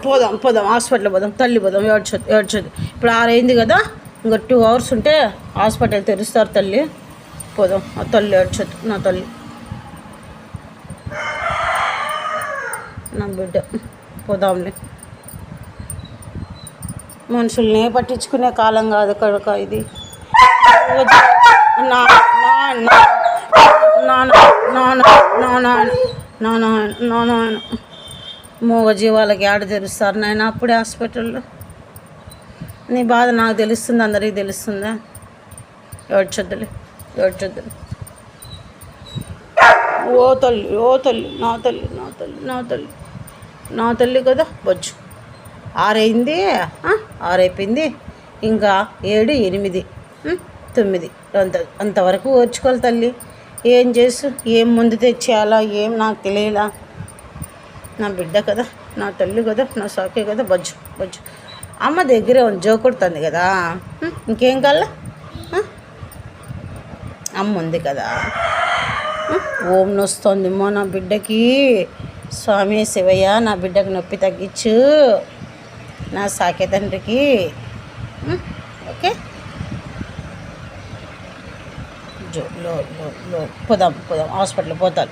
పోదాం పోదాం హాస్పిటల్ పోదాం, తల్లి పోదాం, ఏడ్చొద్దు ఏడ్చొద్దు. ఇప్పుడు 6 అయింది కదా, ఇంకా 2 hours ఉంటే హాస్పిటల్ తెరుస్తారు తల్లి. పోదాం, ఆ తల్లి ఏడ్చొద్దు, నా తల్లి, నా బిడ్డ. పోదాంలే, మనుషుల్ని పట్టించుకునే కాలం కాదు కనుక ఇది. నా మూగ జీవాలకి ఆడ తెరుస్తారు నాయన అప్పుడే హాస్పిటల్లో. నీ బాధ నాకు తెలుస్తుంది, అందరికీ తెలుస్తుందా? ఏడ్చొద్దులే ఏడ్చొద్దులే. ఓ తల్లి ఓ తల్లి, నా తల్లి నా తల్లి నా తల్లి నా తల్లి కదా. బొచ్చు 6 అయింది, 6 అయిపోయింది, ఇంకా 7, 8, 9 అంతవరకు ఓర్చుకోవాలి తల్లి. ఏం చేసు, ఏం ముందు తెచ్చేయాలా ఏం నాకు తెలియలా. నా బిడ్డ కదా, నా తల్లి కదా, నా సాకే కదా. బజ్జు బజ్జు అమ్మ దగ్గరే ఉంది, జోకొడుతుంది కదా. ఇంకేం కావాలా? అమ్మ ఉంది కదా. ఓం నొస్తుందేమో నా బిడ్డకి. స్వామి శివయ్య, నా బిడ్డకి నొప్పి తగ్గించు, నా సాకే తండ్రికి. ఓకే, లో లో లో పోదాం పోదాం హాస్పిటల్ పోతాను.